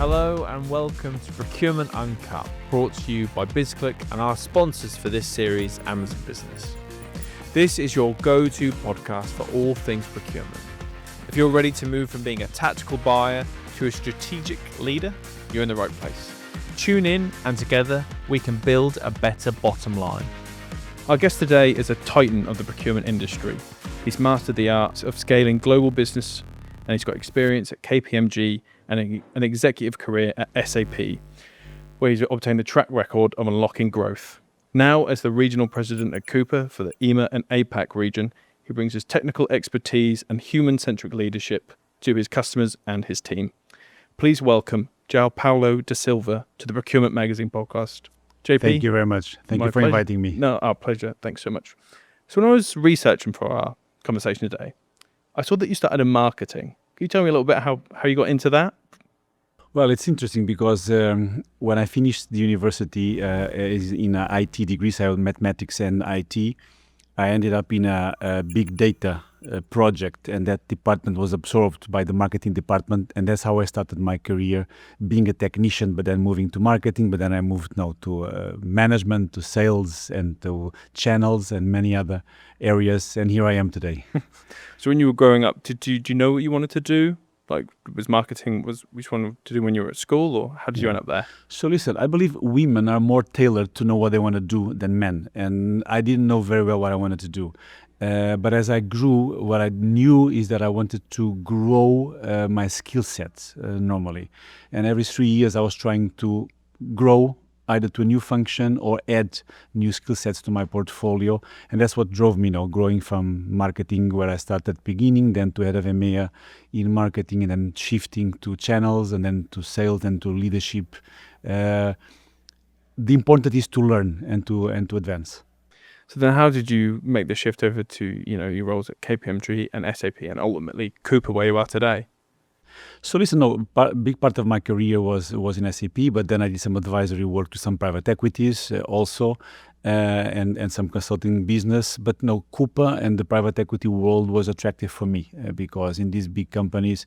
Hello and welcome to Procurement Uncut, brought to you by BizClick and our sponsors for this series, Amazon Business. This is your go-to podcast for all things procurement. If you're ready to move from being a tactical buyer to a strategic leader, you're in the right place. Tune in and together we can build a better bottom line. Our guest today is a titan of the procurement industry. He's mastered the art of scaling global business and he's got experience at KPMG and an executive career at SAP, where he's obtained a track record of unlocking growth. Now, as the regional president at Coupa for the EMEA and APAC region, he brings his technical expertise and human-centric leadership to his customers and his team. Please welcome João Paulo da Silva to the Procurement Magazine podcast. JP. Thank you very much. Thank you for inviting me. No, our pleasure. Thanks so much. So when I was researching for our conversation today, I saw that you started in marketing. Can you tell me a little bit how you got into that? Well, it's interesting because when I finished the university in a IT degree, so I had mathematics and IT, I ended up in a big data project, and that department was absorbed by the marketing department, and that's how I started my career, being a technician, but then moving to marketing, but then I moved now to management, to sales, and to channels, and many other areas, and here I am today. So when you were growing up, did you know what you wanted to do? Like, was marketing, which one to do when you were at school, or how did you end up there? So listen, I believe women are more tailored to know what they want to do than men. And I didn't know very well what I wanted to do. But as I grew, what I knew is that I wanted to grow my skill sets normally. And every 3 years I was trying to grow either to a new function or add new skill sets to my portfolio. And that's what drove me now, growing from marketing, where I started beginning, then to head of EMEA in marketing, and then shifting to channels, and then to sales, and to leadership. The important is to learn and to advance. So then how did you make the shift over to, your roles at KPMG and SAP and ultimately Coupa, where you are today? So listen, no, big part of my career was in SAP, but then I did some advisory work to some private equities also, and some consulting business. But no, Coupa and the private equity world was attractive for me because in these big companies,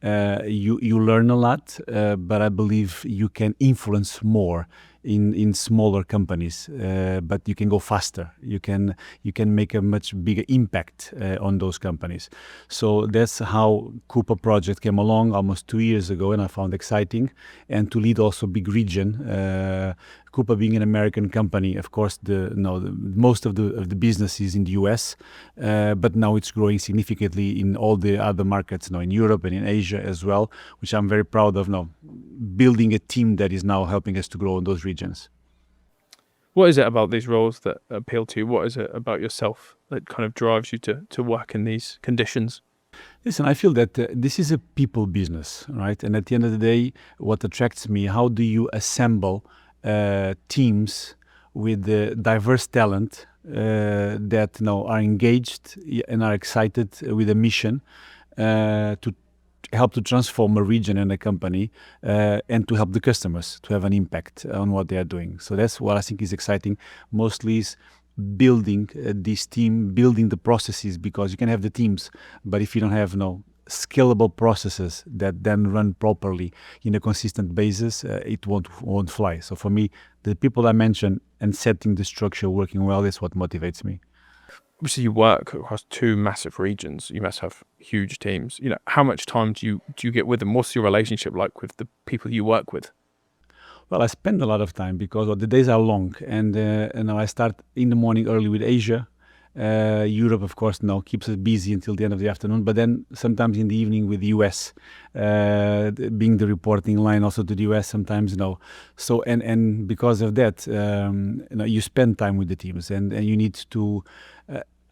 you learn a lot, but I believe you can influence more in smaller companies, but you can go faster. You can make a much bigger impact on those companies. So that's how Coupa project came along almost 2 years ago, and I found exciting. And to lead also big region, Coupa being an American company, of course, most of the business is in the US, but now it's growing significantly in all the other markets, in Europe and in Asia as well, which I'm very proud of now, building a team that is now helping us to grow in those regions. What is it about these roles that appeal to you? What is it about yourself that kind of drives you to work in these conditions? Listen, I feel that this is a people business, right? And at the end of the day, what attracts me, how do you assemble teams with diverse talent that are engaged and are excited with a mission to help to transform a region and a company and to help the customers to have an impact on what they are doing. So that's what I think is exciting. Mostly is building this team, building the processes, because you can have the teams, but if you don't have scalable processes that then run properly in a consistent basis, it won't fly. So for me, the people I mentioned and setting the structure working well is what motivates me. Obviously, you work across 2 massive regions. You must have huge teams. How much time do you get with them? What's your relationship like with the people you work with? Well, I spend a lot of time because the days are long, and I start in the morning early with Asia. Europe, of course, now keeps us busy until the end of the afternoon, but then sometimes in the evening with the US, being the reporting line also to the US sometimes, So, and because of that, you spend time with the teams, and you need to,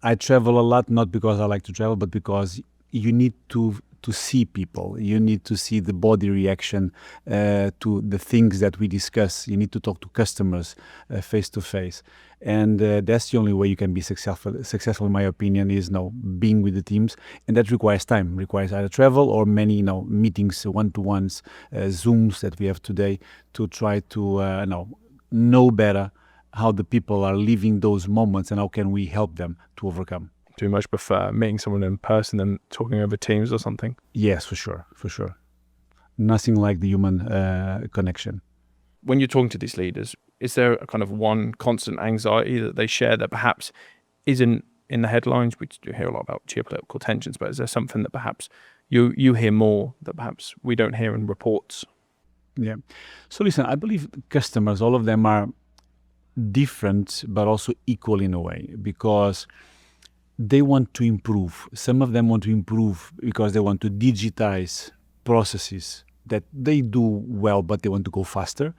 I travel a lot, not because I like to travel, but because you need to see people. You need to see the body reaction to the things that we discuss. You need to talk to customers face to face. And that's the only way you can be successful in my opinion, is being with the teams. And that requires time, requires either travel or many meetings, one-to-ones, Zooms that we have today, to try to know better how the people are living those moments and how can we help them to overcome. Do you much prefer meeting someone in person than talking over Teams or something? Yes, for sure. nothing like the human connection. When you're talking to these leaders, is there a kind of one constant anxiety that they share that perhaps isn't in the headlines? We do hear a lot about geopolitical tensions, but is there something that perhaps you hear more that perhaps we don't hear in reports? Yeah. So listen, I believe customers, all of them are different, but also equal in a way, because they want to improve. Some of them want to improve because they want to digitize processes that they do well, but they want to go faster.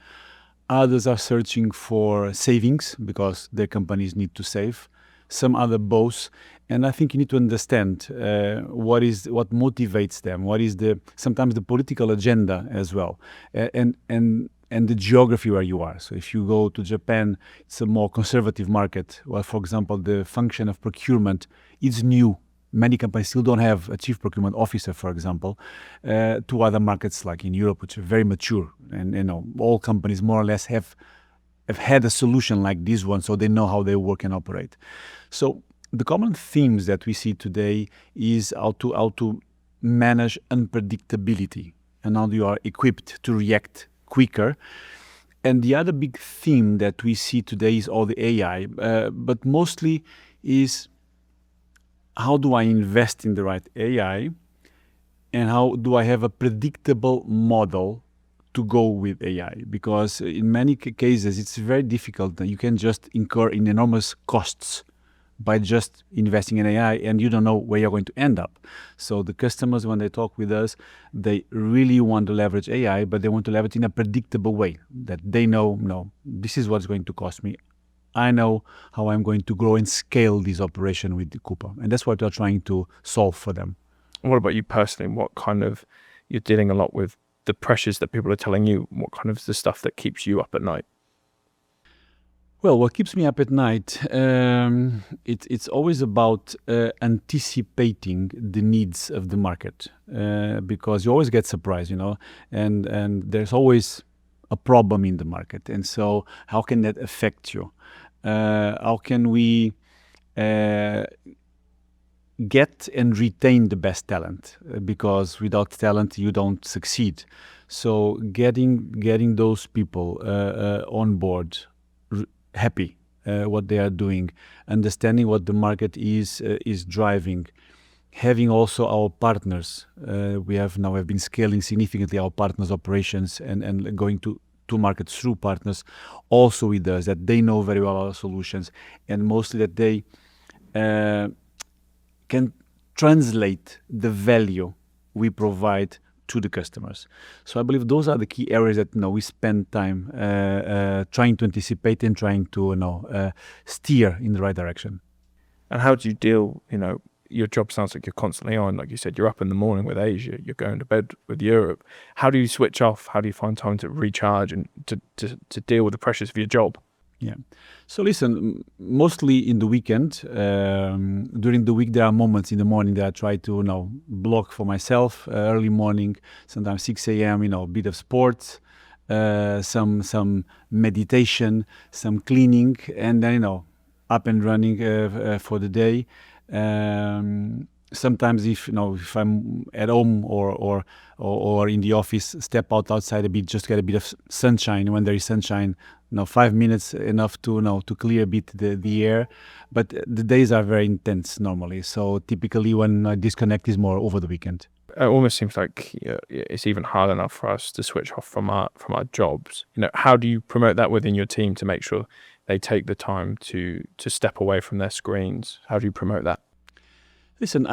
Others are searching for savings because their companies need to save. Some other both. And I think you need to understand what motivates them, what is sometimes the political agenda as well, and the geography where you are. So if you go to Japan, it's a more conservative market. Well, for example, the function of procurement is new. Many companies still don't have a chief procurement officer, for example, to other markets like in Europe, which are very mature. And all companies more or less have had a solution like this one, so they know how they work and operate. So the common themes that we see today is how to manage unpredictability and how you are equipped to react quicker. And the other big theme that we see today is all the AI, but mostly is how do I invest in the right AI and how do I have a predictable model to go with AI? Because in many cases, it's very difficult. You can just incur in enormous costs by just investing in AI and you don't know where you're going to end up. So the customers, when they talk with us, they really want to leverage AI, but they want to leverage in a predictable way that they know, no, this is what's going to cost me. I know how I'm going to grow and scale this operation with the Coupa. And that's what we're trying to solve for them. What about you personally? What kind of, you're dealing a lot with the pressures that people are telling you, what kind of is the stuff that keeps you up at night? Well, what keeps me up at night, it's always about anticipating the needs of the market, because you always get surprised, and there's always a problem in the market. And so how can that affect you? How can we get and retain the best talent? Because without talent, you don't succeed. So getting those people on board, happy what they are doing, understanding what the market is driving, having also our partners. We have been scaling significantly our partners' operations and going to markets through partners also with us, that they know very well our solutions, and mostly that they can translate the value we provide to the customers. So I believe those are the key areas that we spend time trying to anticipate and trying to steer in the right direction. And how do you deal, your job sounds like you're constantly on. Like you said, you're up in the morning with Asia, you're going to bed with Europe. How do you switch off? How do you find time to recharge and to deal with the pressures of your job? Yeah. So listen, mostly in the weekend, during the week, there are moments in the morning that I try to block for myself, early morning, sometimes 6 a.m., a bit of sports, some meditation, some cleaning, and then, up and running for the day. Sometimes if I'm at home or in the office, step outside a bit, just get a bit of sunshine. When there is sunshine, 5 minutes enough to clear a bit the air. But the days are very intense normally. So typically when I disconnect is more over the weekend. It almost seems like it's even hard enough for us to switch off from our jobs. How do you promote that within your team to make sure they take the time to step away from their screens? How do you promote that? Listen,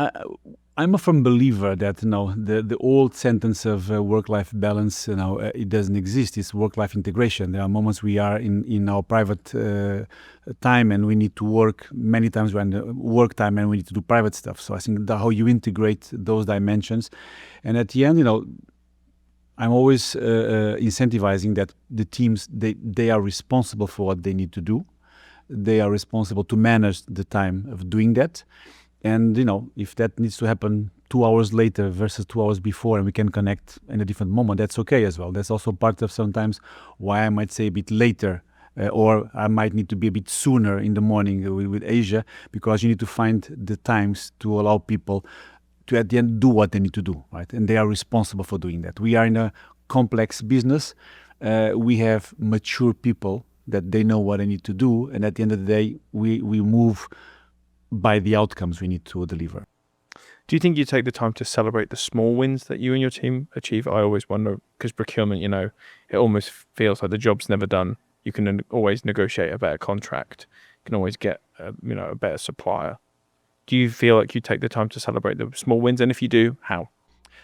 I'm a firm believer that the old sentence of work-life balance, it doesn't exist. It's work-life integration. There are moments we are in our private time and we need to work. Many times we're in the work time and we need to do private stuff. So I think how you integrate those dimensions, and at the end, I'm always incentivizing that the teams they are responsible for what they need to do. They are responsible to manage the time of doing that. And, if that needs to happen 2 hours later versus 2 hours before and we can connect in a different moment, that's okay as well. That's also part of sometimes why I might say a bit later or I might need to be a bit sooner in the morning with Asia, because you need to find the times to allow people to at the end do what they need to do, right? And they are responsible for doing that. We are in a complex business. We have mature people that they know what they need to do, and at the end of the day, we move by the outcomes we need to deliver. Do you think you take the time to celebrate the small wins that you and your team achieve? I always wonder, because procurement, it almost feels like the job's never done. You can always negotiate a better contract. You can always get a better supplier. Do you feel like you take the time to celebrate the small wins? And if you do, how?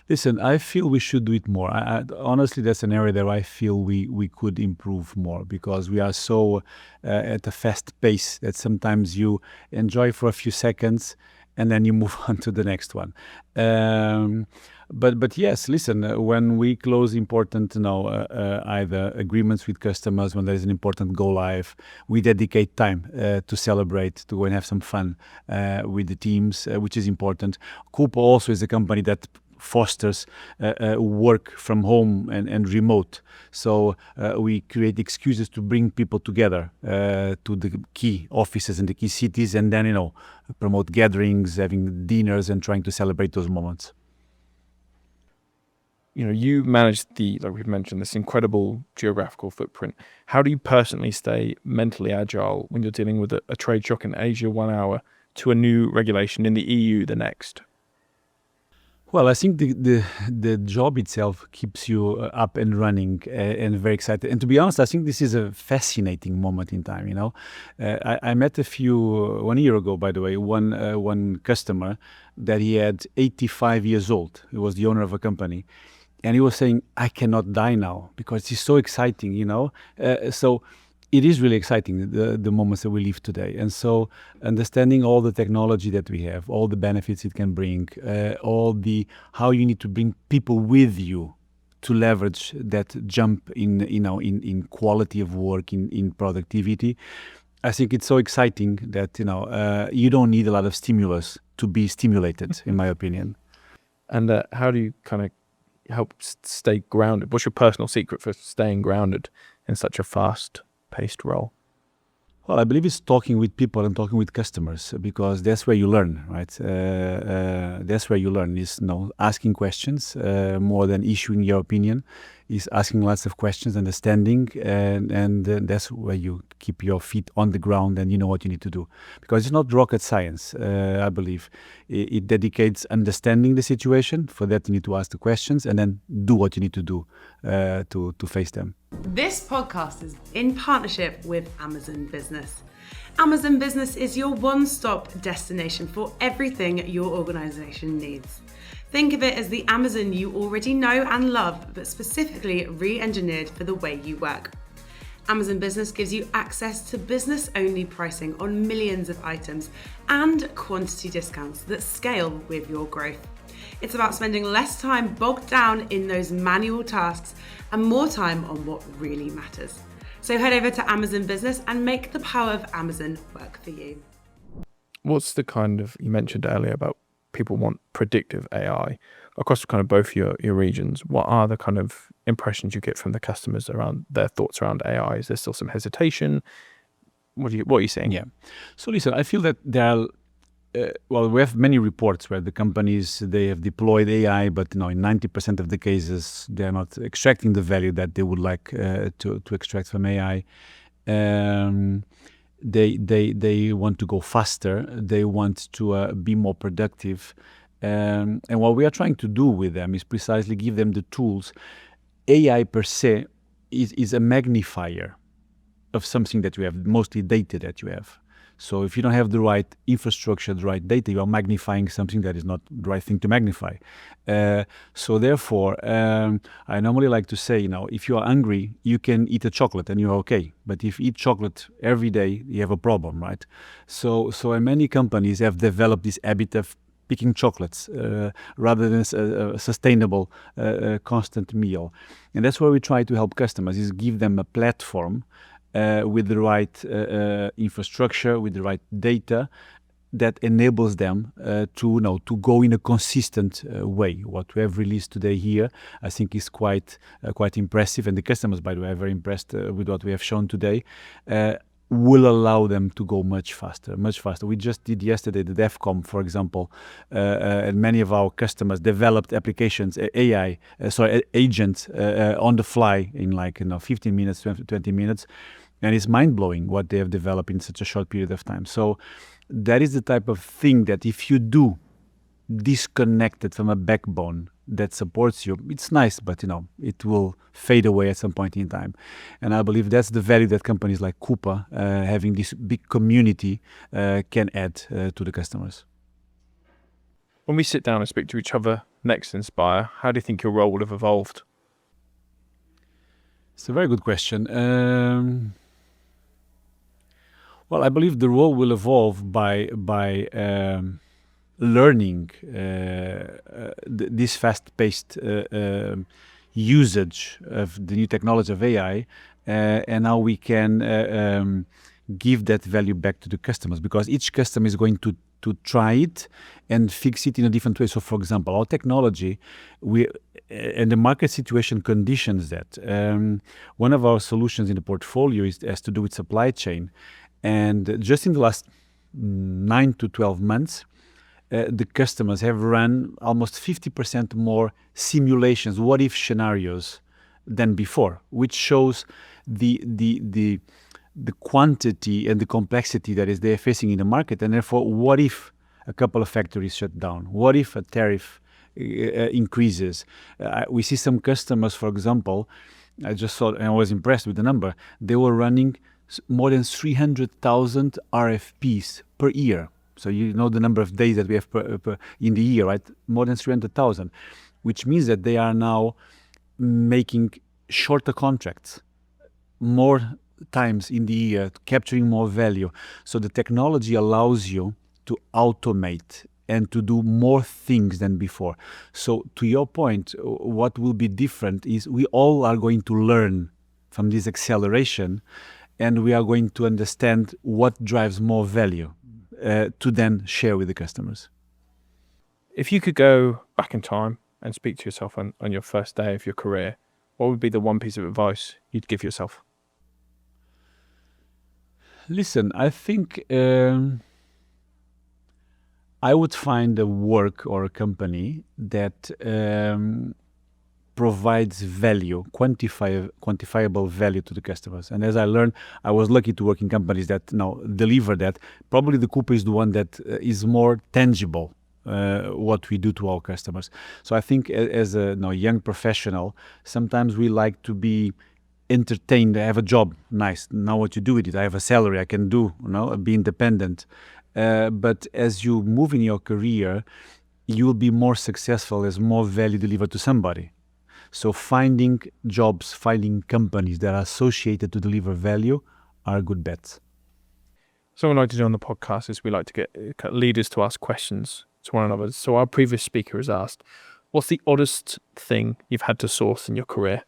Listen, I feel we should do it more. Honestly, that's an area that I feel we could improve more, because we are so at a fast pace that sometimes you enjoy for a few seconds and then you move on to the next one. But yes, listen, when we close important, either agreements with customers, when there is an important go live, we dedicate time to celebrate, to go and have some fun with the teams, which is important. Coupa also is a company that fosters work from home and remote. So we create excuses to bring people together to the key offices in the key cities, and then, promote gatherings, having dinners, and trying to celebrate those moments. You manage like we've mentioned, this incredible geographical footprint. How do you personally stay mentally agile when you're dealing with a trade shock in Asia 1 hour to a new regulation in the EU the next? Well, I think the job itself keeps you up and running and very excited. And to be honest, I think this is a fascinating moment in time. I met 1 year ago, by the way, one customer that he had 85 years old. He was the owner of a company. And he was saying, I cannot die now because it's so exciting, So it is really exciting, the moments that we live today. And so understanding all the technology that we have, all the benefits it can bring, how you need to bring people with you to leverage that jump in quality of work, in productivity. I think it's so exciting that, you don't need a lot of stimulus to be stimulated, in my opinion. And how do you kind of help stay grounded? What's your personal secret for staying grounded in such a fast-paced role? Well, I believe it's talking with people and talking with customers, because that's where you learn, right? That's where you learn is asking questions more than issuing your opinion. Is asking lots of questions, understanding, and that's where you keep your feet on the ground and you know what you need to do. Because it's not rocket science, I believe. It dedicates understanding the situation. For that, you need to ask the questions and then do what you need to do to face them. This podcast is in partnership with Amazon Business. Amazon Business is your one-stop destination for everything your organization needs. Think of it as the Amazon you already know and love, but specifically re-engineered for the way you work. Amazon Business gives you access to business-only pricing on millions of items and quantity discounts that scale with your growth. It's about spending less time bogged down in those manual tasks and more time on what really matters. So head over to Amazon Business and make the power of Amazon work for you. What's the you mentioned earlier about people want predictive AI across kind of both your regions? What are the kind of impressions you get from the customers around their thoughts around AI? Is there still some hesitation? What are you seeing? Yeah. So listen, I feel that there are, we have many reports where the companies, they have deployed AI, but in 90% of the cases, they're not extracting the value that they would like to extract from AI. They want to go faster. They want to be more productive. And what we are trying to do with them is precisely give them the tools. AI per se is a magnifier of something that you have, mostly data that you have. So if you don't have the right infrastructure, the right data, you are magnifying something that is not the right thing to magnify. So therefore, I normally like to say, if you are hungry, you can eat a chocolate and you're okay. But if you eat chocolate every day, you have a problem, right? So many companies have developed this habit of picking chocolates rather than a sustainable, constant meal. And that's where we try to help customers, is give them a platform with the right infrastructure, with the right data that enables them to go in a consistent way. What we have released today here, I think, is quite impressive, and the customers, by the way, are very impressed with what we have shown today. will allow them to go much faster, much faster. We just did yesterday the DEFCON, for example, and many of our customers developed applications, agents on the fly in 15 minutes, 20 minutes. And it's mind-blowing what they have developed in such a short period of time. So that is the type of thing that if you do disconnect it from a backbone that supports you, it's nice, but it will fade away at some point in time. And I believe that's the value that companies like Coupa, having this big community, can add to the customers. When we sit down and speak to each other next Inspire, how do you think your role would have evolved? It's a very good question. Well, I believe the role will evolve by learning this fast-paced usage of the new technology of AI, and how we can give that value back to the customers, because each customer is going to try it and fix it in a different way. So, for example, our technology, and the market situation conditions that. One of our solutions in the portfolio has to do with supply chain. And just in the last 9 to 12 months, the customers have run almost 50% more simulations, what-if scenarios than before, which shows the quantity and the complexity that they're facing in the market. And therefore, what if a couple of factories shut down? What if a tariff increases? We see some customers, for example, I just saw, and I was impressed with the number, they were running more than 300,000 RFPs per year. So you know the number of days that we have in the year, right? More than 300,000, which means that they are now making shorter contracts, more times in the year, capturing more value. So the technology allows you to automate and to do more things than before. So to your point, what will be different is we all are going to learn from this acceleration, and we are going to understand what drives more value to then share with the customers. If you could go back in time and speak to yourself on your first day of your career, what would be the one piece of advice you'd give yourself? Listen, I think I would find a work or a company that provides value, quantifiable value to the customers. And as I learned, I was lucky to work in companies that deliver that. Probably the Coupa is the one that is more tangible, what we do to our customers. So I think as a young professional, sometimes we like to be entertained. I have a job, nice. Now what you do with it? I have a salary, I can do, be independent. But as you move in your career, you will be more successful as more value delivered to somebody. So finding jobs, finding companies that are associated to deliver value are good bets. So what we like to do on the podcast is we like to get leaders to ask questions to one another. So our previous speaker has asked, what's the oddest thing you've had to source in your career?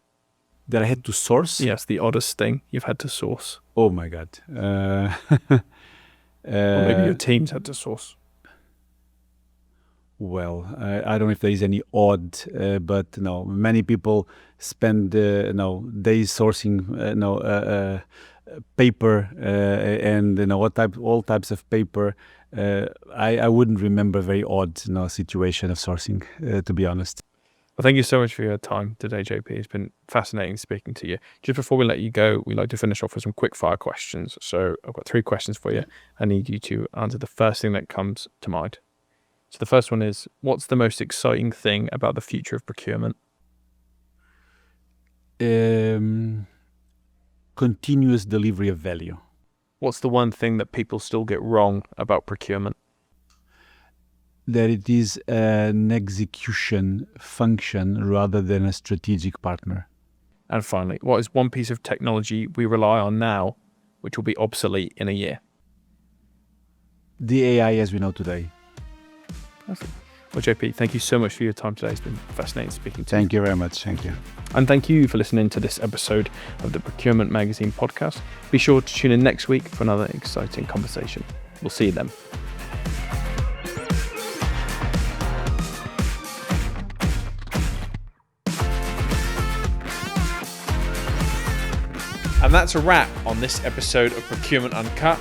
That I had to source? Yes, the oddest thing you've had to source. Oh my God. Or maybe your teams had to source. Well, I don't know if there is any odd, but many people spend days sourcing paper and all types of paper. I wouldn't remember a very odd situation of sourcing, to be honest. Well, thank you so much for your time today, JP. It's been fascinating speaking to you. Just before we let you go, we like to finish off with some quick fire questions. So I've got 3 questions for you. I need you to answer the first thing that comes to mind. So the first one is, what's the most exciting thing about the future of procurement? Continuous delivery of value. What's the one thing that people still get wrong about procurement? That it is an execution function rather than a strategic partner. And finally, what is one piece of technology we rely on now which will be obsolete in a year? The AI as we know today. Perfect. Well, JP, thank you so much for your time today. It's been fascinating speaking to you. Thank you very much. Thank you. And thank you for listening to this episode of the Procurement Magazine podcast. Be sure to tune in next week for another exciting conversation. We'll see you then. And that's a wrap on this episode of Procurement Uncut,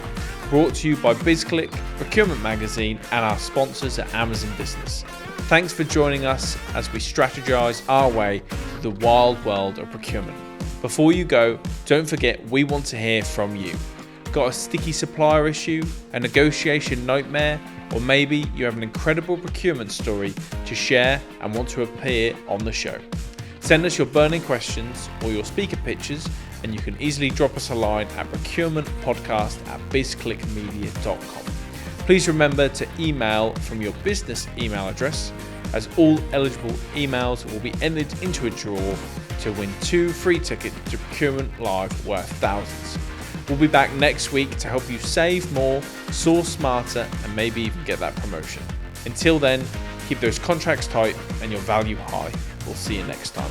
brought to you by BizClick, Procurement Magazine, and our sponsors at Amazon Business. Thanks for joining us as we strategize our way through the wild world of procurement. Before you go, don't forget we want to hear from you. Got a sticky supplier issue, a negotiation nightmare, or maybe you have an incredible procurement story to share and want to appear on the show? Send us your burning questions or your speaker pitches, and you can easily drop us a line at procurementpodcast@bizclickmedia.com. Please remember to email from your business email address, as all eligible emails will be entered into a draw to win 2 free tickets to Procurement Live worth thousands. We'll be back next week to help you save more, source smarter, and maybe even get that promotion. Until then, keep those contracts tight and your value high. We'll see you next time.